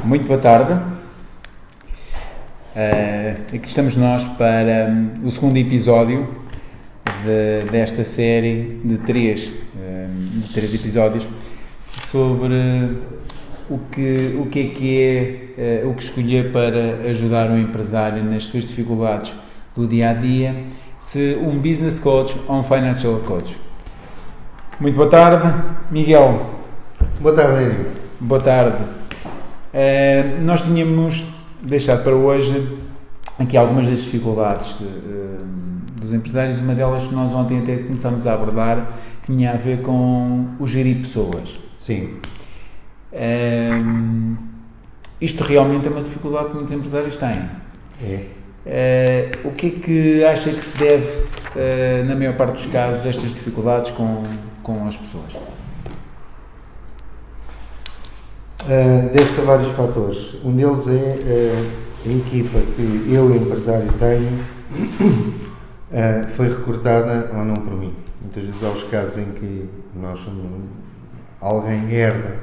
Muito boa tarde. Aqui estamos nós para o segundo episódio desta série de três episódios sobre o que escolher para ajudar um empresário nas suas dificuldades do dia a dia, se um business coach ou um financial coach. Muito boa tarde, Miguel. Boa tarde, Enio. Boa tarde. Nós tínhamos deixado para hoje aqui algumas das dificuldades dos empresários. Uma delas que nós ontem até começámos a abordar tinha a ver com o gerir pessoas. Sim. Isto realmente é uma dificuldade que muitos empresários têm. O que é que acha que se deve, na maior parte dos casos, estas dificuldades com as pessoas? Deve-se a vários fatores. Um deles é a equipa que eu, empresário, tenho, foi recrutada ou não por mim. Muitas vezes há os casos em que alguém herda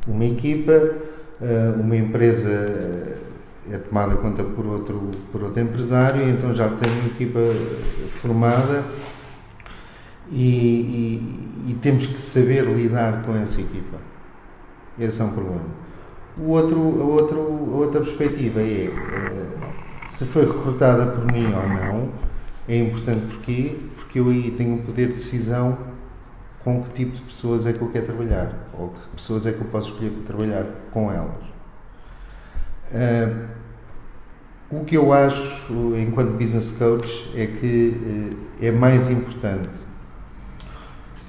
uma equipa, uma empresa é tomada conta por outro empresário, então já tem uma equipa formada e temos que saber lidar com essa equipa. Esse é um problema. A outra perspectiva é se foi recrutada por mim ou não. É importante porque eu aí tenho um poder de decisão com que tipo de pessoas é que eu quero trabalhar, ou que pessoas é que eu posso escolher para trabalhar com elas. O que eu acho, enquanto business coach, é que é mais importante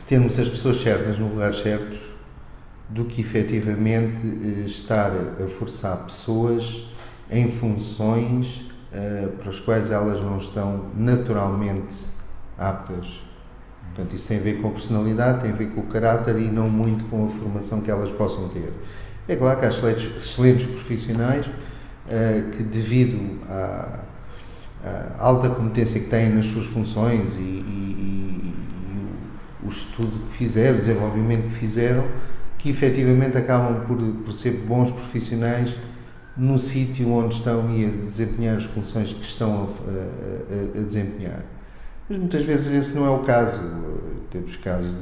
termos as pessoas certas no lugar certo do que efetivamente estar a forçar pessoas em funções para as quais elas não estão naturalmente aptas. Portanto, isso tem a ver com a personalidade, tem a ver com o caráter e não muito com a formação que elas possam ter. É claro que há excelentes profissionais que, devido à alta competência que têm nas suas funções e o estudo que fizeram, o desenvolvimento que fizeram, que efetivamente acabam por ser bons profissionais no sítio onde estão e a desempenhar as funções que estão a desempenhar. Mas muitas vezes esse não é o caso. Temos casos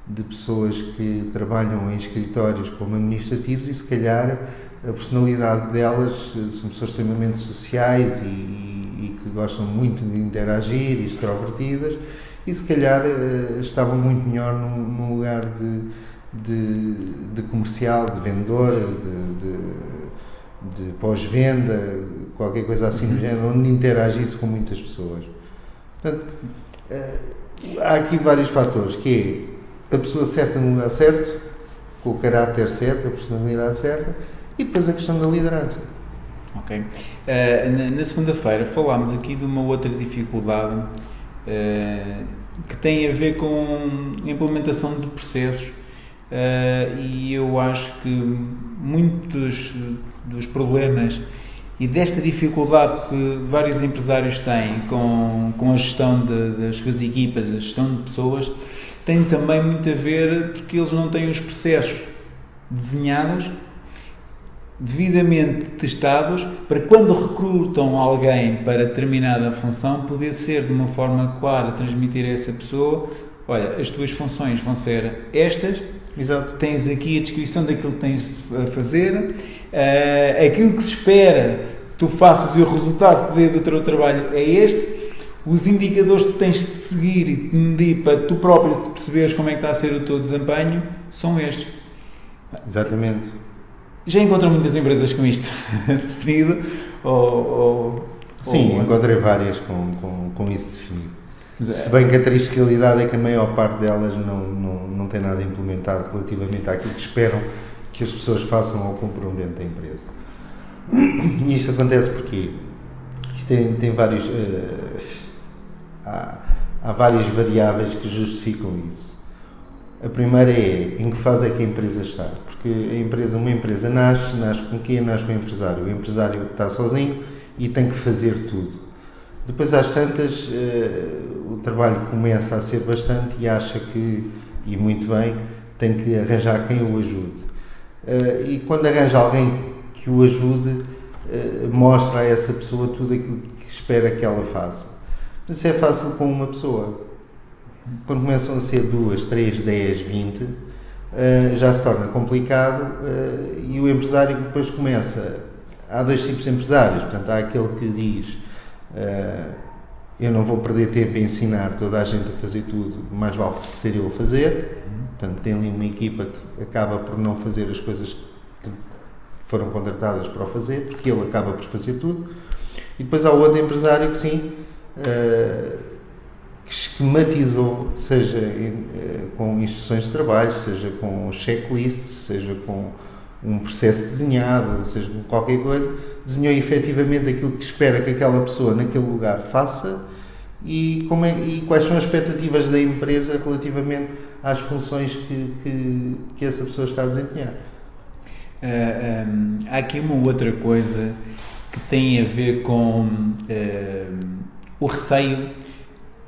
de pessoas que trabalham em escritórios como administrativos e se calhar a personalidade delas são pessoas extremamente sociais e que gostam muito de interagir e extrovertidas e se calhar estavam muito melhor num lugar de comercial, de vendedor, de pós-venda, qualquer coisa assim do género, onde interagisse com muitas pessoas. Portanto, há aqui vários fatores, que é a pessoa certa no lugar certo, com o caráter certo, a personalidade certa, e depois a questão da liderança. Ok. Na segunda-feira falámos aqui de uma outra dificuldade que tem a ver com a implementação de processos. E eu acho que muitos dos problemas e desta dificuldade que vários empresários têm com a gestão das suas equipas, a gestão de pessoas, tem também muito a ver porque eles não têm os processos desenhados, devidamente testados, para quando recrutam alguém para determinada função, poder ser de uma forma clara transmitir a essa pessoa: olha, as tuas funções vão ser estas. Exato. Tens aqui a descrição daquilo que tens a fazer, aquilo que se espera que tu faças e o resultado do teu trabalho é este, os indicadores que tu tens de seguir e de medir para tu próprio perceberes como é que está a ser o teu desempenho são estes. Exatamente. Já encontrou muitas empresas com isto definido? Sim, encontrei várias com isso definido. Se bem que a triste realidade é que a maior parte delas não tem nada implementado relativamente àquilo que esperam que as pessoas façam ou cumpram dentro da empresa. E isto acontece porque isto tem vários... há várias variáveis que justificam isso. A primeira é em que fase é que a empresa está. Porque uma empresa nasce com quem? Nasce com o empresário. O empresário está sozinho e tem que fazer tudo. Depois, às tantas, o trabalho começa a ser bastante e acha que, e muito bem, tem que arranjar quem o ajude. e quando arranja alguém que o ajude, mostra a essa pessoa tudo aquilo que espera que ela faça. Mas isso é fácil com uma pessoa. Quando começam a ser 2, 3, 10, 20, já se torna complicado, e o empresário depois começa... Há 2 tipos de empresários. Portanto, há aquele que diz eu não vou perder tempo a ensinar toda a gente a fazer tudo, mais vale ser eu a fazer. Portanto, tem ali uma equipa que acaba por não fazer as coisas que foram contratadas para o fazer, porque ele acaba por fazer tudo. E depois há o outro empresário que sim, que esquematizou, seja com instruções de trabalho, seja com checklists, seja com um processo desenhado, seja com qualquer coisa, desenhou efetivamente aquilo que espera que aquela pessoa naquele lugar faça e quais são as expectativas da empresa relativamente às funções que essa pessoa está a desempenhar. Há aqui uma outra coisa que tem a ver com o receio,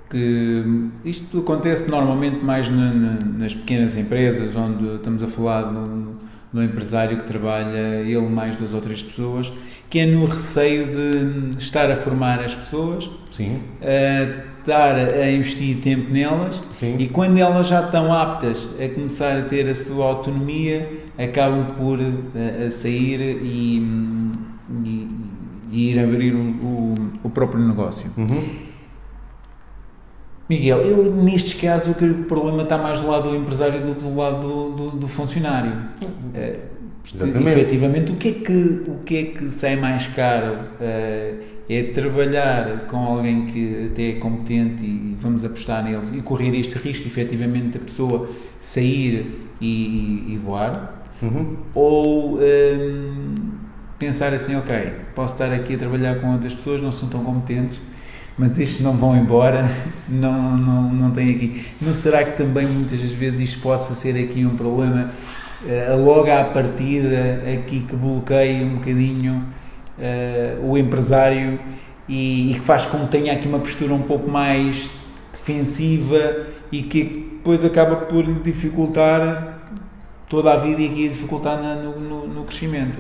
que isto acontece normalmente mais nas pequenas empresas, onde estamos a falar de um empresário que trabalha ele mais 2 ou 3 pessoas, que é no receio de estar a formar as pessoas, Sim. estar a investir tempo nelas. Sim. E quando elas já estão aptas a começar a ter a sua autonomia, acabam por sair e ir abrir o próprio negócio. Uhum. Miguel, eu nestes casos eu creio que o problema está mais do lado do empresário do que do lado do funcionário. Exatamente. Efetivamente, o que é que sai mais caro? É trabalhar com alguém que até é competente e vamos apostar neles e correr este risco, efetivamente, da pessoa sair e voar? Uhum. Ou pensar assim, ok, posso estar aqui a trabalhar com outras pessoas, não são tão competentes, mas estes não vão embora, não tem aqui. Não será que também muitas das vezes isto possa ser aqui um problema logo à partida, aqui que bloqueia um bocadinho o empresário e que faz com que tenha aqui uma postura um pouco mais defensiva e que depois acaba por dificultar toda a vida e aqui dificultar no crescimento.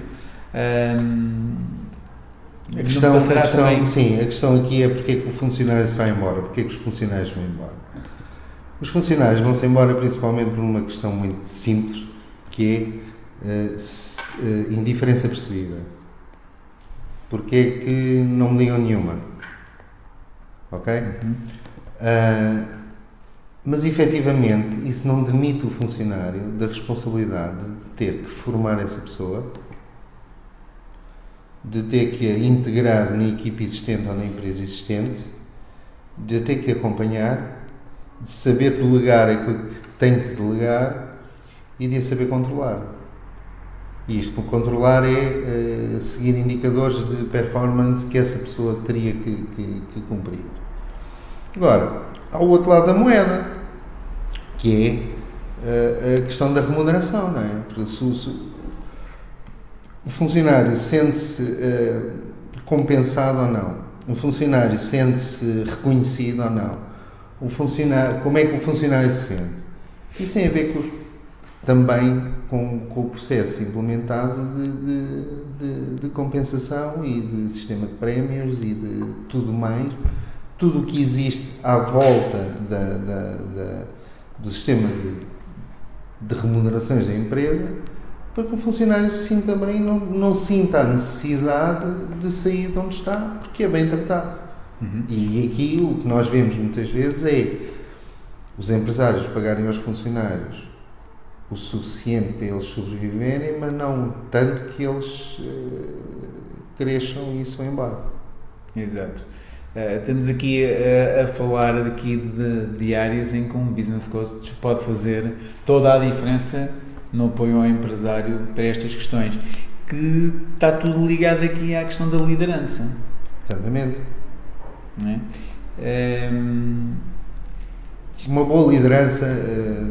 A questão aqui é porque é que o funcionário se vai embora, porque é que os funcionários vão embora. Os funcionários vão-se embora principalmente por uma questão muito simples, que é indiferença percebida. Porque é que não me ligam nenhuma? Ok? Mas efetivamente isso não demite o funcionário da responsabilidade de ter que formar essa pessoa, de ter que a integrar na equipe existente ou na empresa existente, de ter que acompanhar, de saber delegar aquilo que tem que delegar e de a saber controlar. E isto, controlar é seguir indicadores de performance que essa pessoa teria que cumprir. Agora, há o outro lado da moeda, que é a questão da remuneração, não é? Porque o funcionário sente-se compensado ou não? O funcionário sente-se reconhecido ou não? Como é que o funcionário se sente? Isso tem a ver também com o processo implementado de compensação e de sistema de prémios e de tudo mais. Tudo o que existe à volta do sistema de remunerações da empresa, para que o funcionário se sinta bem, não sinta a necessidade de sair de onde está, porque é bem tratado. Uhum. E aqui o que nós vemos muitas vezes é os empresários pagarem aos funcionários o suficiente para eles sobreviverem, mas não tanto que eles cresçam e isso vão embora. Exato. Estamos aqui a falar aqui de áreas em que um business coach pode fazer toda a diferença no apoio ao empresário para estas questões, que está tudo ligado aqui à questão da liderança. Exatamente. Não é? Uma boa liderança,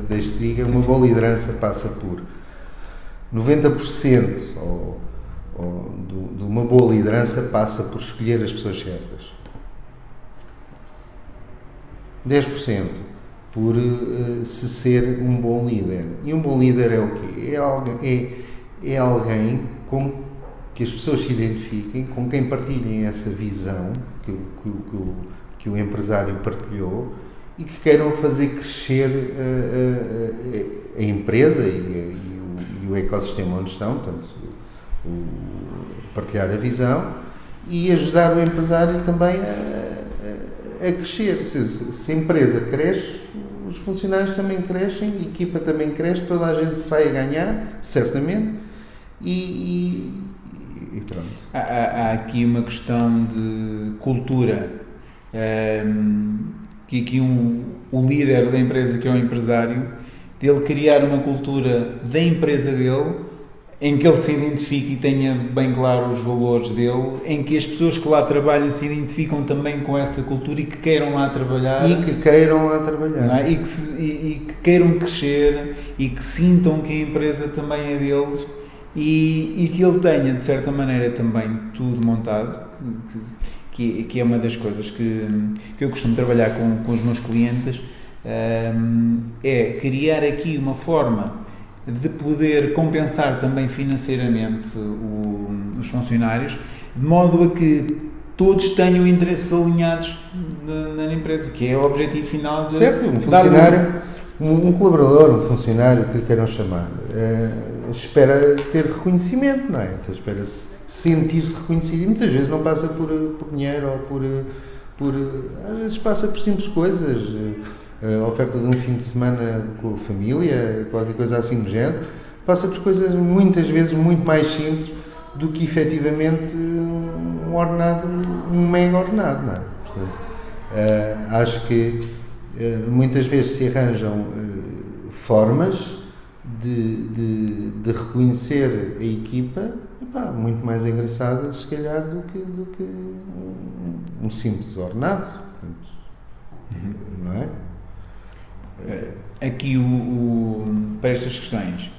desde diga, uma boa liderança passa por 90% de uma boa liderança passa por escolher as pessoas certas. 10% por se ser um bom líder. E um bom líder é o quê? é alguém com que as pessoas se identifiquem, com quem partilhem essa visão que o empresário partilhou e que queiram fazer crescer a empresa e o ecossistema onde estão, portanto, partilhar a visão e ajudar o empresário também a crescer. Se a empresa cresce, os funcionários também crescem, a equipa também cresce, toda a gente sai a ganhar, certamente, e pronto. Há aqui uma questão de cultura, que aqui o líder da empresa, que é o empresário, dele criar uma cultura da empresa dele, em que ele se identifique e tenha bem claro os valores dele, em que as pessoas que lá trabalham se identificam também com essa cultura e que queiram lá trabalhar. E que queiram lá trabalhar. Não é? E que queiram crescer e que sintam que a empresa também é deles e que ele tenha, de certa maneira, também tudo montado, que é uma das coisas que eu costumo trabalhar com os meus clientes, é criar aqui uma forma de poder compensar também financeiramente os funcionários, de modo a que todos tenham interesses alinhados na empresa, que é o objetivo final de... Certo, um funcionário, um colaborador, um funcionário, que queiram chamar, espera ter reconhecimento, não é? Então, espera sentir-se reconhecido e muitas vezes não passa por dinheiro ou às vezes passa por simples coisas, a oferta de um fim de semana com a família, qualquer coisa assim do género, passa por coisas muitas vezes muito mais simples do que efetivamente um ordenado, um mega ordenado, não é? Portanto, acho que muitas vezes se arranjam formas de reconhecer a equipa muito mais engraçadas, se calhar, do que um simples ordenado, não é? Aqui para estas questões,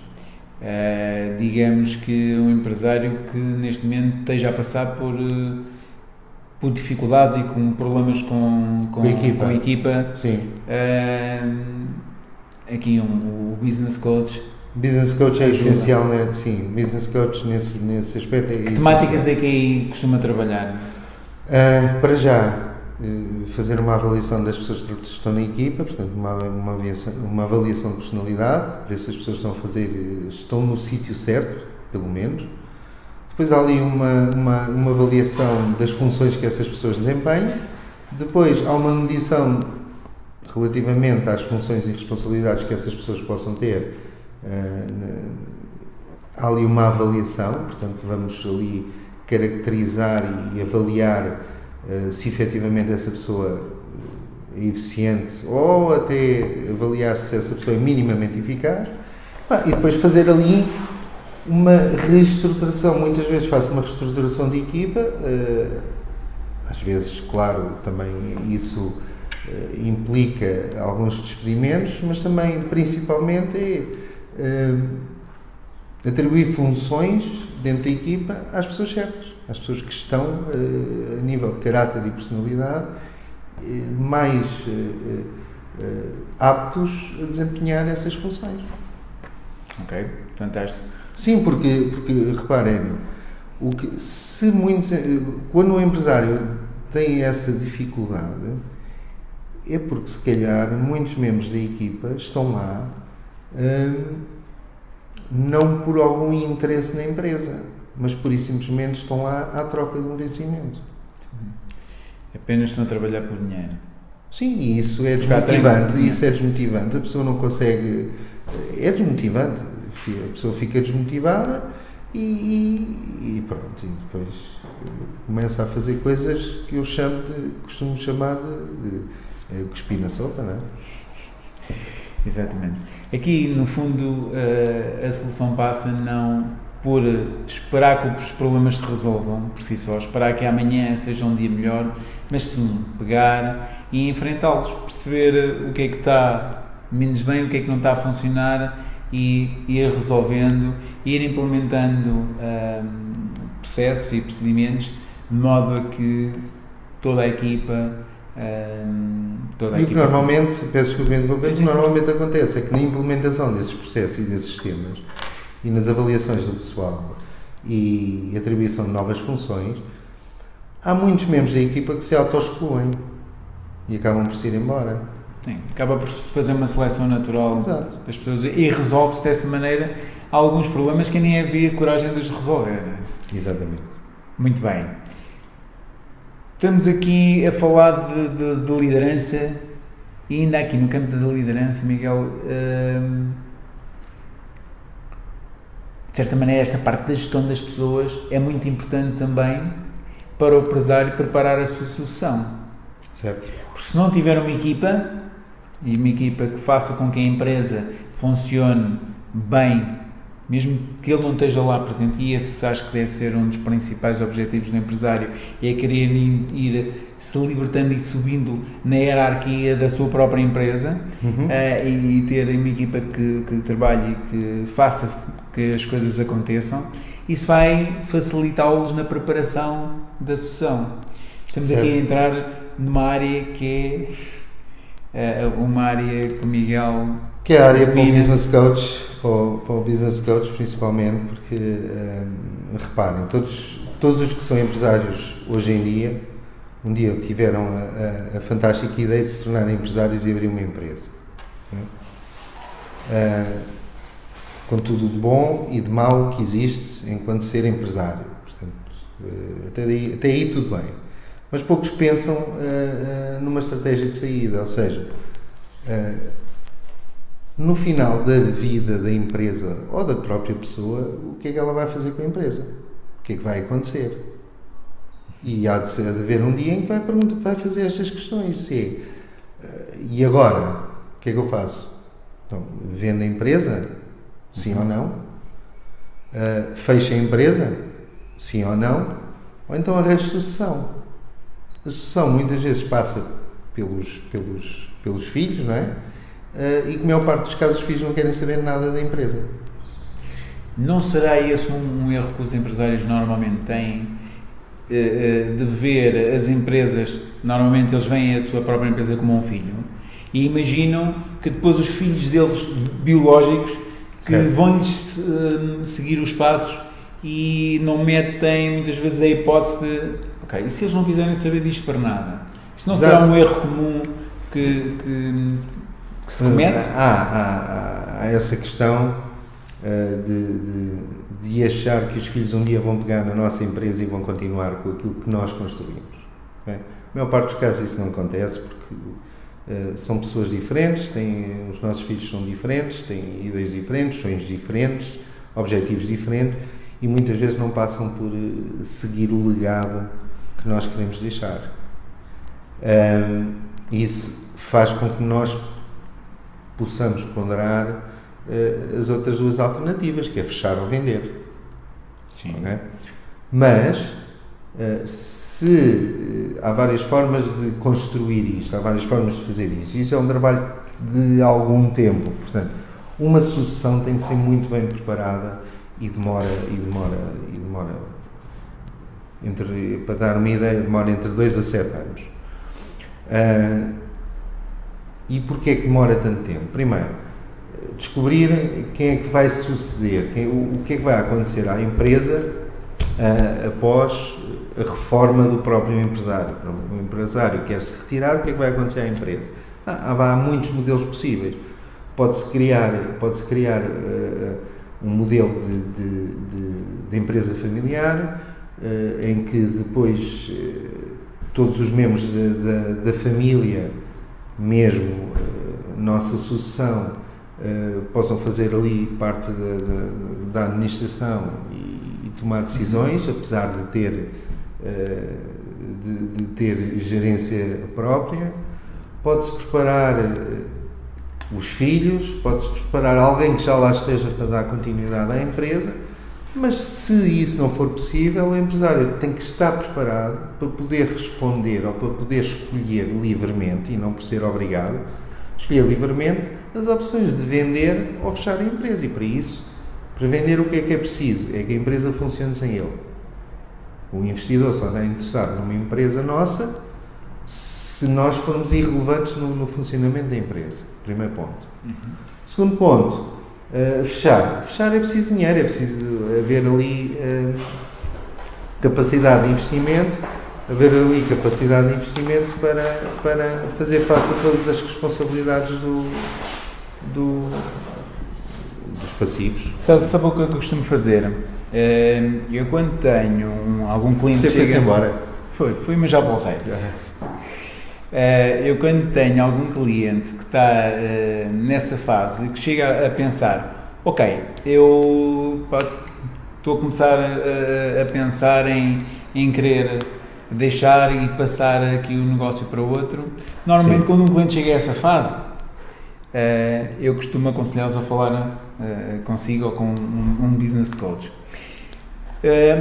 digamos que um empresário que neste momento esteja a passar por dificuldades e com problemas com a equipa, sim. Aqui o business coach. Business coach é essencial, né? Sim, business coach nesse aspecto é que temáticas é que aí costuma trabalhar? Para já, fazer uma avaliação das pessoas que estão na equipa, portanto uma avaliação de personalidade, ver se as pessoas estão no sítio certo, pelo menos. Depois há ali uma avaliação das funções que essas pessoas desempenham. Depois há uma medição relativamente às funções e responsabilidades que essas pessoas possam ter. Há ali uma avaliação, portanto vamos ali caracterizar e avaliar se efetivamente essa pessoa é eficiente ou até avaliar se essa pessoa é minimamente eficaz, e depois fazer ali uma reestruturação. Muitas vezes faço uma reestruturação de equipa, às vezes, claro, também isso implica alguns despedimentos, mas também principalmente atribuir funções dentro da equipa às pessoas certas, às pessoas que estão a nível de caráter e personalidade mais aptos a desempenhar essas funções. Ok, fantástico. Sim, porque reparem, quando o empresário tem essa dificuldade, é porque se calhar muitos membros da equipa estão lá não por algum interesse na empresa, mas por isso simplesmente estão lá à troca de um vencimento. Apenas estão a trabalhar por dinheiro. Sim, e isso é desmotivante. A pessoa não consegue. É desmotivante. A pessoa fica desmotivada e pronto. E depois começa a fazer coisas que eu costumo chamar de cuspir na sopa, não é? Exatamente. Aqui, no fundo, a solução passa não por esperar que os problemas se resolvam por si só, esperar que amanhã seja um dia melhor, mas sim pegar e enfrentá-los, perceber o que é que está menos bem, o que é que não está a funcionar e ir resolvendo, ir implementando processos e procedimentos de modo a que toda a equipa... E o que normalmente, peço desculpa, normalmente acontece é que na implementação desses processos e desses sistemas e nas avaliações do pessoal e atribuição de novas funções, há muitos membros da equipa que se auto-excluem e acabam por se ir embora. Sim, acaba por se fazer uma seleção natural. Exato. Das pessoas e resolve-se dessa maneira alguns problemas que nem havia coragem de os resolver. Exatamente. Muito bem. Estamos aqui a falar de liderança e ainda aqui no campo da liderança, Miguel, de certa maneira esta parte da gestão das pessoas é muito importante também para o empresário preparar a sua sucessão. Certo. Porque se não tiver uma equipa, e uma equipa que faça com que a empresa funcione bem, mesmo que ele não esteja lá presente, e esse acho que deve ser um dos principais objetivos do empresário, é querer ir se libertando e subindo na hierarquia da sua própria empresa, e ter uma equipa que trabalhe e que faça que as coisas aconteçam. Isso vai facilitá-los na preparação da sucessão. Estamos aqui a entrar numa área que é uma área que o Miguel... Que é a área para o business coach, para o business coach principalmente, porque, reparem, todos os que são empresários hoje em dia, um dia tiveram a fantástica ideia de se tornarem empresários e abrir uma empresa. Com tudo de bom e de mau que existe enquanto ser empresário. Portanto, até aí tudo bem. Mas poucos pensam numa estratégia de saída, ou seja, no final da vida da empresa ou da própria pessoa, o que é que ela vai fazer com a empresa? O que é que vai acontecer? E há de haver um dia em que vai fazer estas questões. E agora? O que é que eu faço? Então, vendo a empresa? Sim ou não? Fecha a empresa? Sim ou não? Ou então arranja sucessão. A sucessão muitas vezes passa pelos filhos, não é? E que a maior parte dos casos os filhos não querem saber nada da empresa. Não será esse um erro que os empresários normalmente têm, de ver as empresas, normalmente eles veem a sua própria empresa como um filho e imaginam que depois os filhos deles biológicos que vão-lhes seguir os passos e não metem muitas vezes a hipótese de ok, e se eles não quiserem saber disto para nada? Isto não será um erro comum que se comete? Há essa questão de achar que os filhos um dia vão pegar na nossa empresa e vão continuar com aquilo que nós construímos. Okay? A maior parte dos casos isso não acontece porque são pessoas diferentes, os nossos filhos são diferentes, têm ideias diferentes, sonhos diferentes, objetivos diferentes e muitas vezes não passam por seguir o legado que nós queremos deixar. Isso faz com que nós possamos ponderar as outras duas alternativas, que é fechar ou vender. Sim. Okay? Mas, se há várias formas de construir isto, há várias formas de fazer isto, isso é um trabalho de algum tempo, portanto, uma sucessão tem que ser muito bem preparada e demora para dar uma ideia, demora entre 2 a 7 anos. E porquê é que demora tanto tempo? Primeiro, descobrir quem é que vai suceder, o que é que vai acontecer à empresa após a reforma do próprio empresário. O empresário quer se retirar, o que é que vai acontecer à empresa? Há muitos modelos possíveis. Pode-se criar um modelo de empresa familiar, em que depois todos os membros da família, mesmo nossa sucessão, possam fazer ali parte da administração e tomar decisões, apesar de ter gerência própria. Pode-se preparar os filhos, pode-se preparar alguém que já lá esteja para dar continuidade à empresa, mas se isso não for possível, o empresário tem que estar preparado para poder responder ou para poder escolher livremente, e não por ser obrigado, escolher livremente as opções de vender ou fechar a empresa. E para isso, para vender, o que é preciso? É que a empresa funcione sem ele. O investidor só está interessado numa empresa nossa se nós formos irrelevantes no funcionamento da empresa. Primeiro ponto. Segundo ponto, Fechar é preciso dinheiro, é preciso haver ali capacidade de investimento, para fazer face a todas as responsabilidades dos passivos. Sabe o que eu costumo fazer? Eu quando tenho algum cliente Você foi-se embora? Fui, mas já voltei. Eu quando tenho algum cliente que está nessa fase, que chega a pensar, ok, eu estou a começar a pensar em querer deixar e passar aqui o negócio para o outro. Normalmente, quando um cliente chega a essa fase, eu costumo aconselhá-los a falar consigo ou com um business coach.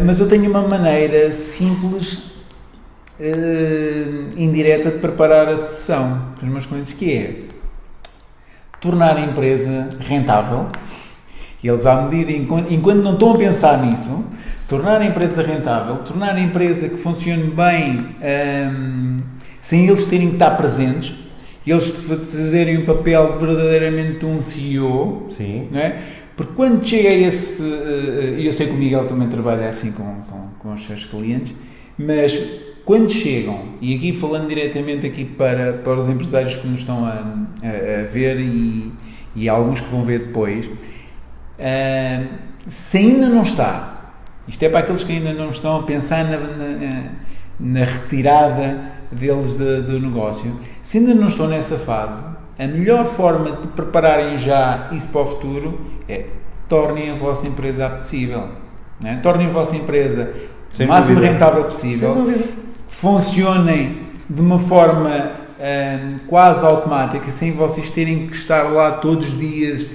Mas eu tenho uma maneira simples, indireta, de preparar a sessão para os meus clientes, que é tornar a empresa rentável. E eles, à medida, enquanto não estão a pensar nisso, tornar a empresa rentável, tornar a empresa que funcione bem, sem eles terem que estar presentes, eles fazerem o papel verdadeiramente de um CEO. Sim. Não é? Porque quando chega a esse... eu sei que o Miguel também trabalha assim com os seus clientes, mas quando chegam, e aqui falando diretamente aqui para os empresários que nos estão a ver e alguns que vão ver depois, se ainda não está, isto é para aqueles que ainda não estão a pensar na retirada deles do negócio, se ainda não estão nessa fase, a melhor forma de prepararem já isso para o futuro é tornem a vossa empresa apetecível. Não é? Tornem a vossa empresa o máximo rentável possível, funcionem de uma forma quase automática, sem vocês terem que estar lá todos os dias,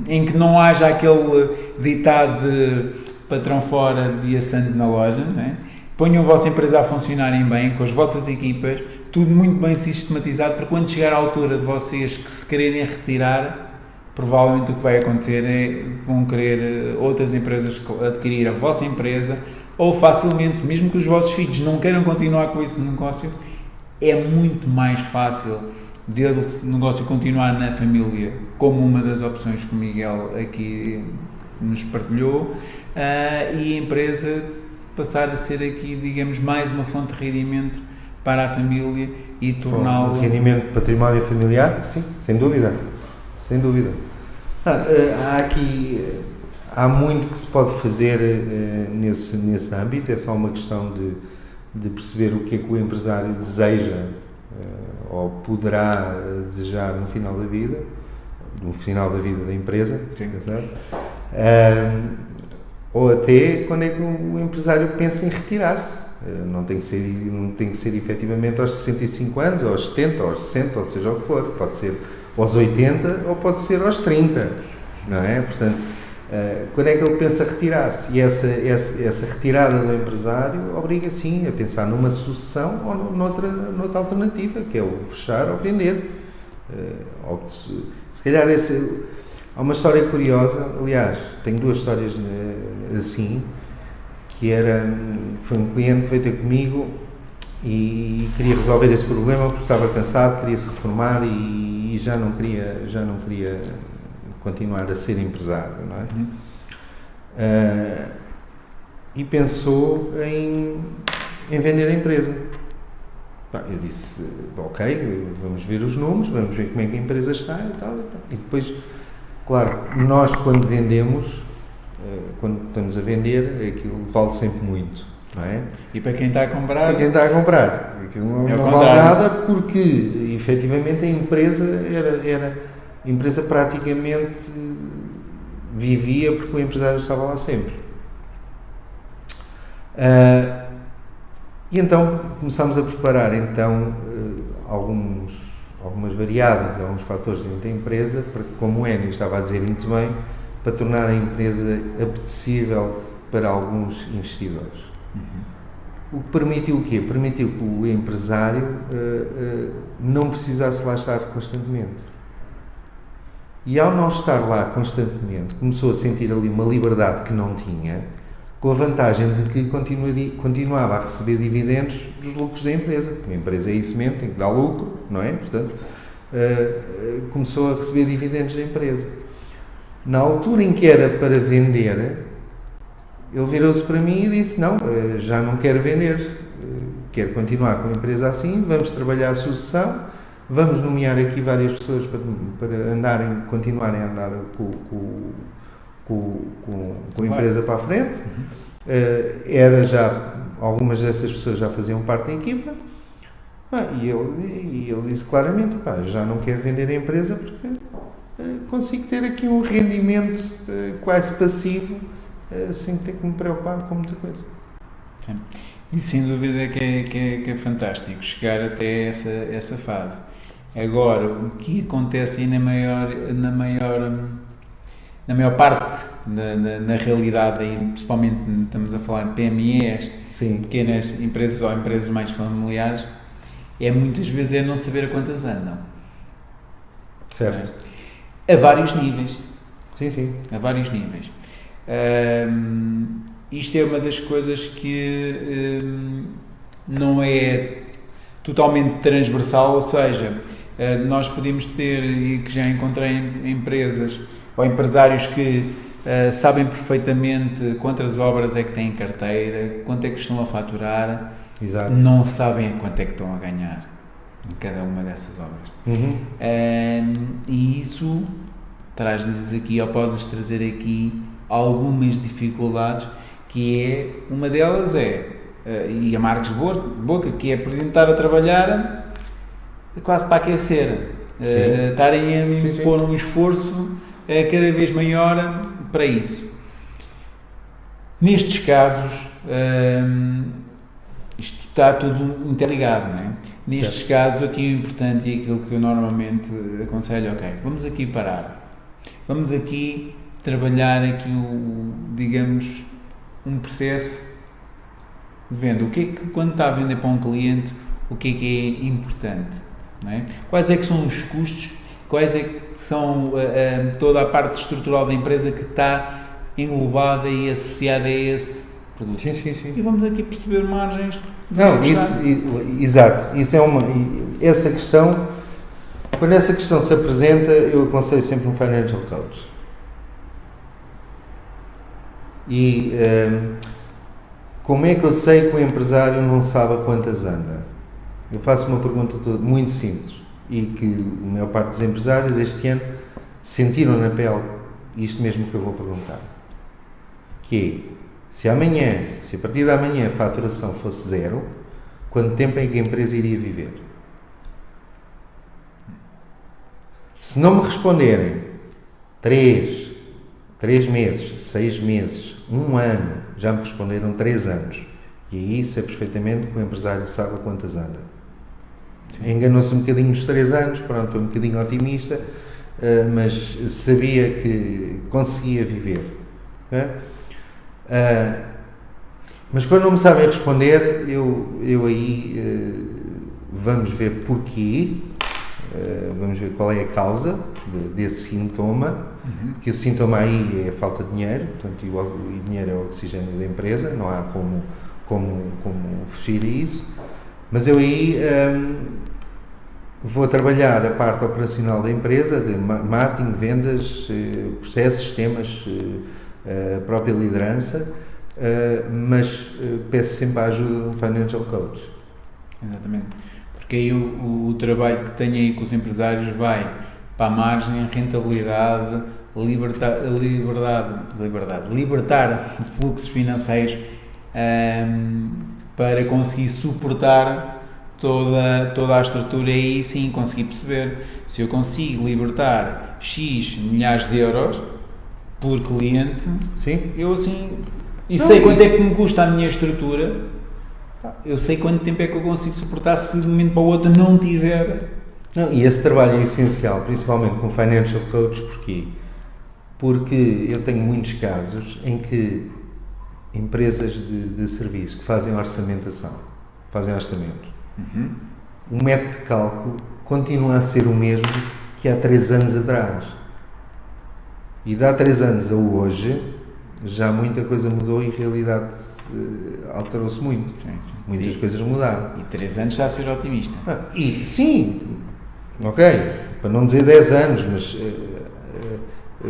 em que não haja aquele ditado de patrão fora, dia santo na loja. Não é? Ponham a vossa empresa a funcionarem bem, com as vossas equipas, tudo muito bem sistematizado, para quando chegar à altura de vocês que se quererem retirar, provavelmente o que vai acontecer é vão querer outras empresas adquirir a vossa empresa, ou facilmente, mesmo que os vossos filhos não queiram continuar com esse negócio, é muito mais fácil desse negócio continuar na família, como uma das opções que o Miguel aqui nos partilhou, e a empresa passar a ser aqui, digamos, mais uma fonte de rendimento para a família e torná-lo... Rendimento de património familiar? Sim, sem dúvida. Sem dúvida. Há muito que se pode fazer nesse âmbito, é só uma questão de perceber o que é que o empresário deseja ou poderá desejar no final da vida da empresa. Sim. Ou até quando é que o empresário pensa em retirar-se. Não tem que ser efetivamente aos 65 anos, ou aos 70, ou aos 60, ou seja o que for. Pode ser aos 80 ou pode ser aos 30, não é? Portanto, quando é que ele pensa retirar-se? E essa retirada do empresário obriga, sim, a pensar numa sucessão ou noutra alternativa, que é o fechar ou vender. Se calhar há uma história curiosa, aliás, tenho duas histórias assim, que foi um cliente que veio ter comigo e queria resolver esse problema porque estava cansado, queria se reformar e já não queria continuar a ser empresário, não é? E pensou em vender a empresa. Eu disse, ok, vamos ver os números, vamos ver como é que a empresa está e tal. E depois, claro, nós quando vendemos, quando estamos a vender, aquilo vale sempre muito, não é? E para quem está a comprar? Para quem está a comprar. Aquilo não vale nada porque, efetivamente, a empresa praticamente vivia porque o empresário estava lá sempre. E então começámos a preparar algumas variáveis, alguns fatores dentro da empresa, para, como o Enio estava a dizer muito bem, para tornar a empresa apetecível para alguns investidores. O que permitiu o quê? Permitiu que o empresário não precisasse lá estar constantemente. E ao não estar lá constantemente, começou a sentir ali uma liberdade que não tinha, com a vantagem de que continuava a receber dividendos dos lucros da empresa. Porque a empresa é isso mesmo, tem que dar lucro, não é? Portanto, começou a receber dividendos da empresa. Na altura em que era para vender, ele virou-se para mim e disse, não, já não quero vender, quero continuar com a empresa assim, vamos trabalhar a sucessão, vamos nomear aqui várias pessoas para continuarem a andar com a empresa para a frente. Algumas dessas pessoas já faziam parte da equipa, e ele disse claramente, já não quero vender a empresa porque consigo ter aqui um rendimento quase passivo, sem ter que me preocupar com muita coisa. Sim. E sem dúvida que é fantástico chegar até essa fase. Agora, o que acontece aí na maior parte, na realidade, aí, principalmente estamos a falar de PMEs, Sim. pequenas empresas ou empresas mais familiares, muitas vezes não saber a quantas andam. Certo. A vários níveis. Sim. A vários níveis. Isto é uma das coisas que não é totalmente transversal, ou seja, nós podemos ter, e que já encontrei empresas ou empresários que sabem perfeitamente quantas obras é que têm em carteira, quanto é que estão a faturar, Exato. não sabem quanto é que estão a ganhar em cada uma dessas obras. Uhum. E isso traz-lhes aqui, ou pode-lhes trazer aqui, algumas dificuldades, que é, uma delas e a Marcos Boca, que é apresentar a trabalhar quase para aquecer, estarem a impor um esforço cada vez maior para isso. Nestes casos, isto está tudo interligado, não é? Nestes casos, aqui o importante e aquilo que eu normalmente aconselho, vamos aqui parar, vamos aqui trabalhar aqui digamos, um processo de venda. O que é que, quando está a vender para um cliente, o que é importante? Não é? Quais é que são os custos? Quais é que são toda a parte estrutural da empresa que está englobada e associada a esse produto? Sim. E vamos aqui perceber margens. Não, exato. Isso é essa questão, quando essa questão se apresenta, eu aconselho sempre um financial coach. E como é que eu sei que o empresário não sabe a quantas anda? Eu faço uma pergunta muito simples e que a maior parte dos empresários este ano sentiram na pele isto mesmo que eu vou perguntar, que é, se a partir de amanhã a faturação fosse zero, quanto tempo é que a empresa iria viver? Se não me responderem 3 meses, 6 meses, 1 ano, já me responderam 3 anos, e aí sei perfeitamente que o empresário sabe a quantas anda. Enganou-se um bocadinho nos 3 anos, pronto, foi um bocadinho otimista, mas sabia que conseguia viver. Mas quando não me sabem responder, eu aí vamos ver porquê, vamos ver qual é a causa desse sintoma, que o sintoma aí é a falta de dinheiro, portanto, e dinheiro é o oxigênio da empresa, não há como fugir a isso, mas eu aí vou trabalhar a parte operacional da empresa, de marketing, vendas, processos, sistemas, a própria liderança, mas peço sempre a ajuda de um financial coach. Exatamente, porque aí o trabalho que tenho aí com os empresários vai para a margem, rentabilidade, libertar fluxos financeiros para conseguir suportar toda a estrutura e sim conseguir perceber se eu consigo libertar X milhares de euros por cliente, sim. Eu assim, sei quanto é que me custa a minha estrutura, eu sei quanto tempo é que eu consigo suportar se de um momento para o outro não tiver. Não, e esse trabalho é essencial, principalmente com financial coach, porquê? Porque eu tenho muitos casos em que empresas de serviço que fazem orçamento, o método de cálculo continua a ser o mesmo que há 3 anos atrás. E de há 3 anos a hoje, já muita coisa mudou e a realidade alterou-se muito. Sim. Muitas coisas mudaram. E 3 anos está a ser otimista. Sim, ok, para não dizer 10 anos, mas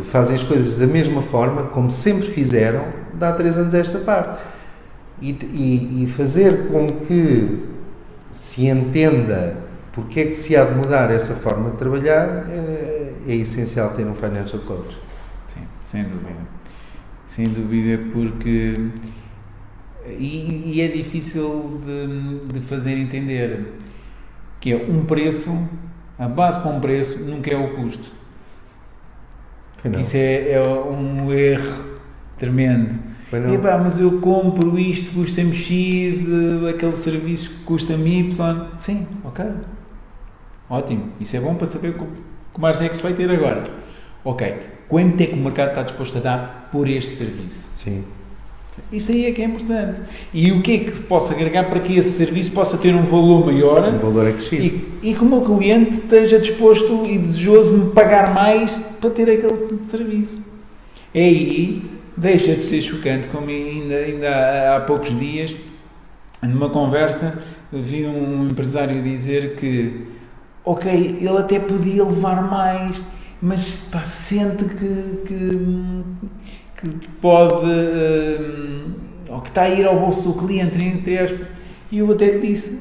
fazem as coisas da mesma forma, como sempre fizeram, de há 3 anos a esta parte. E fazer com que se entenda porque é que se há de mudar essa forma de trabalhar é essencial ter um Financial Coach. Sim, sem dúvida. Sem dúvida, porque... E é difícil de fazer entender que é um preço, a base para um preço nunca é o custo. Isso é um erro tremendo. Epá, mas eu compro isto, custa-me X, aquele serviço custa-me Y. Sim, ok. Ótimo. Isso é bom para saber que margem é que se vai ter agora. Ok. Quanto é que o mercado está disposto a dar por este serviço? Sim. Isso aí é que é importante. E o que é que posso agregar para que esse serviço possa ter um valor maior? Um valor acrescido. E que o meu cliente esteja disposto e desejoso de me pagar mais para ter aquele serviço. É aí, deixa de ser chocante, como ainda há poucos dias, numa conversa, vi um empresário dizer que, ok, ele até podia levar mais, mas pá, sente que pode, ou que está a ir ao bolso do cliente, entre aspas. E eu até disse,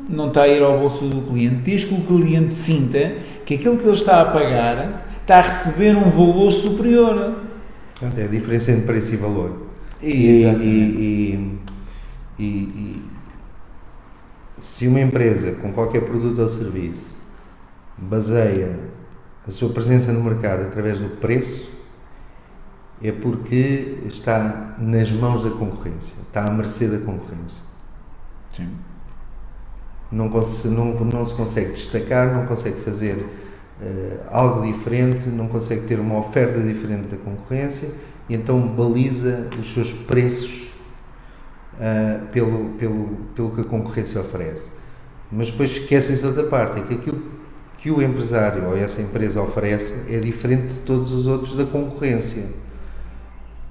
não está a ir ao bolso do cliente, desde que o cliente sinta que aquilo que ele está a pagar está a receber um valor superior. É a diferença entre preço e valor. E se uma empresa com qualquer produto ou serviço baseia a sua presença no mercado através do preço, é porque está nas mãos da concorrência, está à mercê da concorrência. Sim. Não se consegue destacar, não consegue fazer algo diferente, não consegue ter uma oferta diferente da concorrência e então baliza os seus preços pelo que a concorrência oferece. Mas depois esquecem-se outra parte, é que aquilo que o empresário ou essa empresa oferece é diferente de todos os outros da concorrência.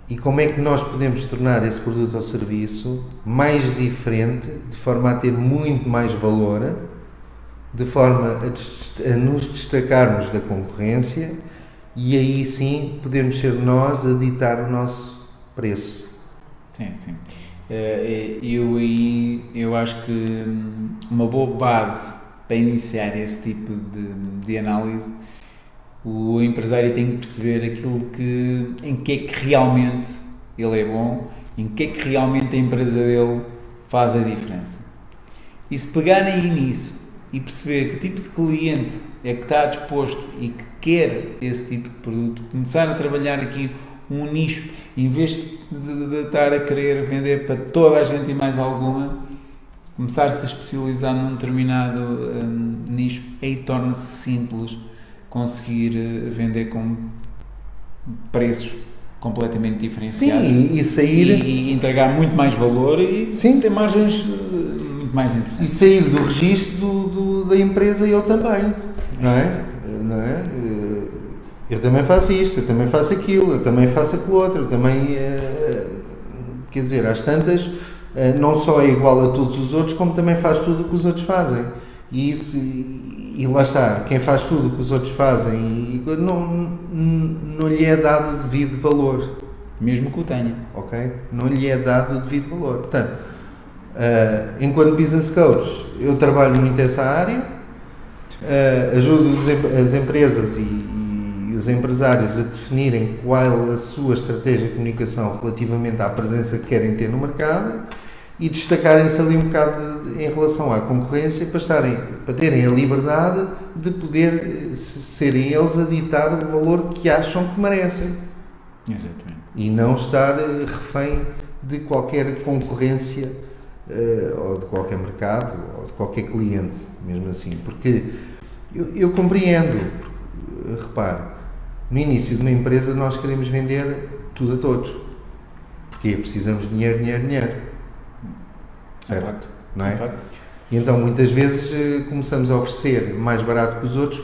E como é que nós podemos tornar esse produto ou serviço mais diferente, de forma a ter muito mais valor, de forma a nos destacarmos da concorrência e aí sim podemos ser nós a ditar o nosso preço. Sim, sim. Eu acho que uma boa base para iniciar esse tipo de análise, o empresário tem que perceber em que é que realmente ele é bom, em que é que realmente a empresa dele faz a diferença. E se pegarem aí nisso e perceber que tipo de cliente é que está disposto e que quer esse tipo de produto, começar a trabalhar aqui um nicho, em vez de estar a querer vender para toda a gente e mais alguma, começar-se a especializar num determinado nicho, aí torna-se simples conseguir vender com preços completamente diferenciados. Sim, e sair... E entregar muito mais valor e sim, ter margens muito mais interessantes. E sair do registro da empresa eu também, não é? Eu também faço isto, eu também faço aquilo, eu também faço aquilo outro, eu também... quer dizer, às tantas, não só é igual a todos os outros, como também faz tudo o que os outros fazem. E lá está, quem faz tudo o que os outros fazem não lhe é dado o devido valor. Mesmo que o tenha. Ok? Não lhe é dado o devido valor. Portanto, enquanto business coach, eu trabalho muito essa área, ajudo as empresas e os empresários a definirem qual a sua estratégia de comunicação relativamente à presença que querem ter no mercado e destacarem-se ali um bocado em relação à concorrência para terem a liberdade de poder serem eles a ditar o valor que acham que merecem. Exatamente. E não estar refém de qualquer concorrência ou de qualquer mercado ou de qualquer cliente, mesmo assim. Porque eu compreendo, repare, no início de uma empresa nós queremos vender tudo a todos. Porque precisamos de dinheiro, dinheiro, dinheiro. Certo? Não é? E então muitas vezes começamos a oferecer mais barato que os outros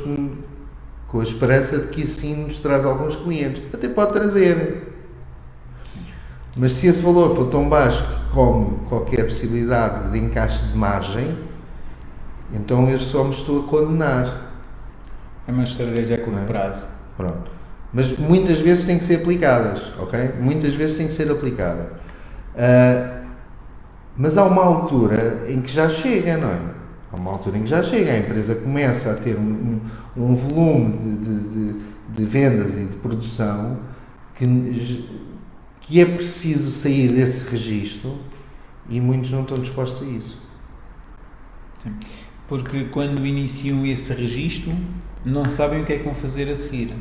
com a esperança de que isso sim nos traz alguns clientes. Até pode trazer. Mas se esse valor for tão baixo que come qualquer possibilidade de encaixe de margem, então eu só me estou a condenar. É uma estratégia a curto prazo. Pronto. Mas muitas vezes têm que ser aplicadas, ok? Muitas vezes têm que ser aplicadas. Mas há uma altura em que já chega, não é? Há uma altura em que já chega, a empresa começa a ter um volume de vendas e de produção que é preciso sair desse registro e muitos não estão dispostos a isso. Sim. Porque quando iniciam esse registro, não sabem o que é que vão fazer a seguir.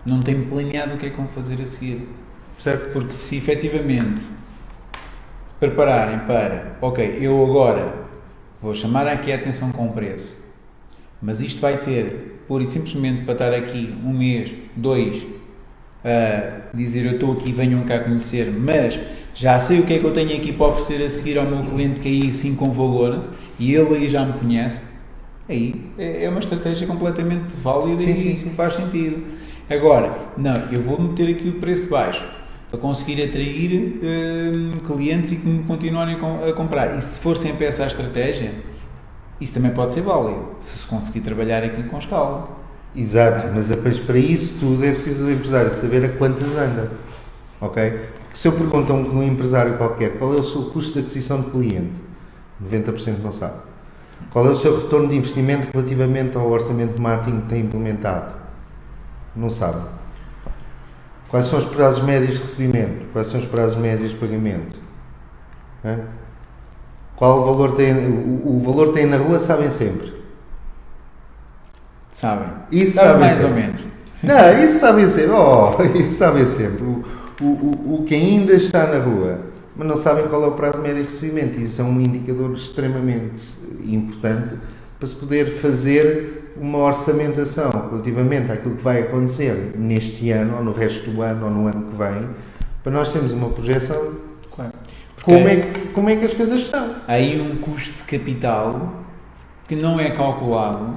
Não têm planeado o que é que vão fazer a seguir. Certo? Porque se efetivamente prepararem para, ok, eu agora vou chamar aqui a atenção com o preço, mas isto vai ser pura e simplesmente para estar aqui um mês, 2, a dizer eu estou aqui, venham cá conhecer, mas já sei o que é que eu tenho aqui para oferecer a seguir ao meu cliente, que aí sim com valor, e ele aí já me conhece, aí é uma estratégia completamente válida e faz sentido. Agora, não, eu vou meter aqui o preço baixo para conseguir atrair clientes e que me continuarem a comprar. E se for sempre essa a estratégia, isso também pode ser válido, se conseguir trabalhar aqui com escala. Exato, mas depois para isso tudo é preciso o empresário saber a quantas anda, ok? Porque se eu pergunto a um empresário qualquer qual é o seu custo de aquisição de cliente, 90% não sabe. Qual é o seu retorno de investimento relativamente ao orçamento de marketing que tem implementado? Não sabe. Quais são os prazos médios de recebimento? Quais são os prazos médios de pagamento? Qual o valor tem? O valor que tem na rua sabem sempre. Sabem. Isso sabem mais sempre. ou menos. Não, isso sabem sempre. Isso sabem sempre. O que ainda está na rua, mas não sabem qual é o prazo médio de recebimento. Isso é um indicador extremamente importante para se poder fazer uma orçamentação relativamente àquilo que vai acontecer neste ano, ou no resto do ano, ou no ano que vem, para nós termos uma projeção. Claro. Como é que as coisas estão. Há aí um custo de capital que não é calculado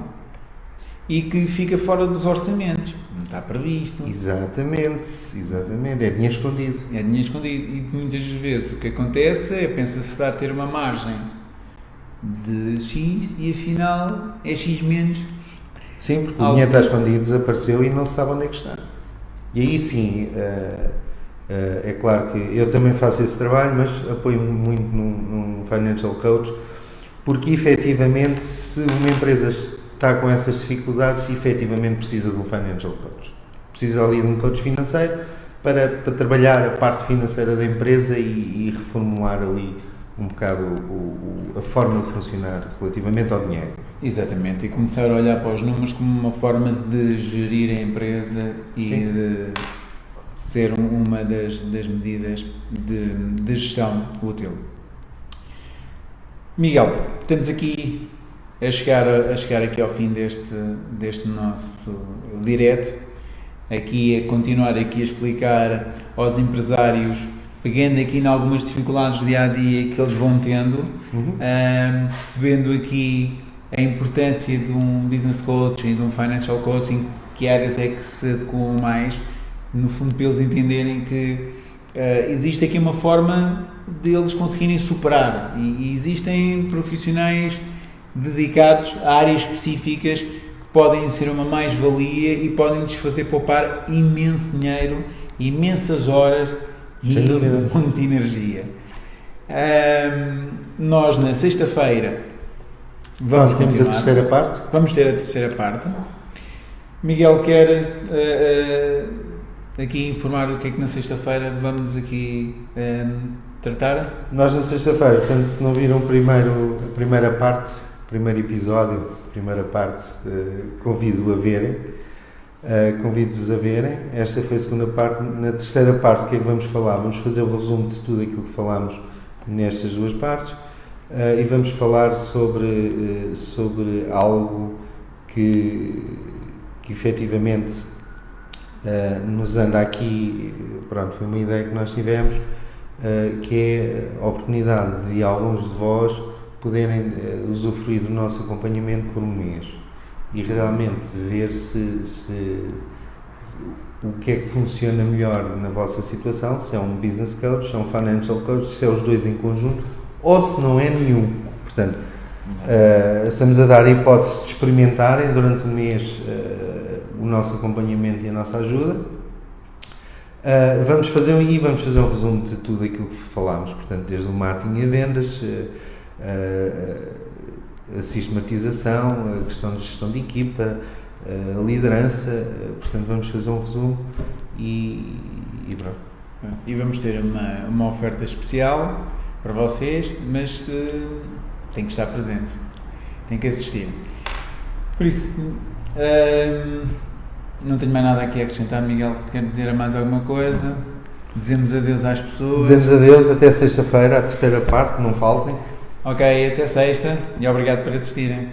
e que fica fora dos orçamentos. Não está previsto. Exatamente. É dinheiro escondido. É dinheiro escondido. E muitas vezes o que acontece é pensa-se que está a ter uma margem de X e afinal é X menos. Sim, porque o dinheiro está escondido, desapareceu e não se sabe onde é que está. E aí sim, é claro que eu também faço esse trabalho, mas apoio-me muito num Financial Coach, porque efetivamente se uma empresa está com essas dificuldades, efetivamente precisa de um Financial Coach. Precisa ali de um coach financeiro para trabalhar a parte financeira da empresa e reformular ali um bocado a forma de funcionar relativamente ao dinheiro. Exatamente, e começar a olhar para os números como uma forma de gerir a empresa e Sim. de ser uma das medidas de gestão útil. Miguel, estamos aqui a chegar aqui ao fim deste nosso direto, aqui a continuar aqui a explicar aos empresários, pegando aqui em algumas dificuldades do dia-a-dia que eles vão tendo, percebendo aqui a importância de um business coaching e de um financial coaching, que áreas é que se adequam mais, no fundo para eles entenderem que existe aqui uma forma de eles conseguirem superar e existem profissionais dedicados a áreas específicas que podem ser uma mais-valia e podem-lhes fazer poupar imenso dinheiro, imensas horas e muita energia. Nós na sexta-feira vamos temos a terceira parte. Vamos ter a terceira parte. Miguel quer aqui informar o que é que na sexta-feira vamos aqui tratar? Nós na sexta-feira, portanto, se não viram a primeira parte, o primeiro episódio, a primeira parte, convido-vos a verem. Esta foi a segunda parte. Na terceira parte, o que é que vamos falar? Vamos fazer o resumo de tudo aquilo que falámos nestas duas partes e vamos falar sobre algo que efetivamente nos anda aqui, pronto, foi uma ideia que nós tivemos, que é a oportunidade de alguns de vós poderem usufruir do nosso acompanhamento por um mês e realmente ver o que é que funciona melhor na vossa situação, se é um business coach, se é um financial coach, se é os dois em conjunto ou se não é nenhum. Portanto, estamos a dar a hipótese de experimentarem durante um mês o nosso acompanhamento e a nossa ajuda Vamos fazer um resumo de tudo aquilo que falámos, portanto, desde o marketing e vendas, a sistematização, a questão de gestão de equipa, a liderança, portanto, vamos fazer um resumo e pronto. E vamos ter uma oferta especial para vocês, mas tem que estar presente, tem que assistir. Por isso, não tenho mais nada aqui a acrescentar. Miguel, quer dizer mais alguma coisa? Dizemos adeus às pessoas. Dizemos adeus até sexta-feira, a terceira parte, não faltem. Ok, até sexta e obrigado por assistirem.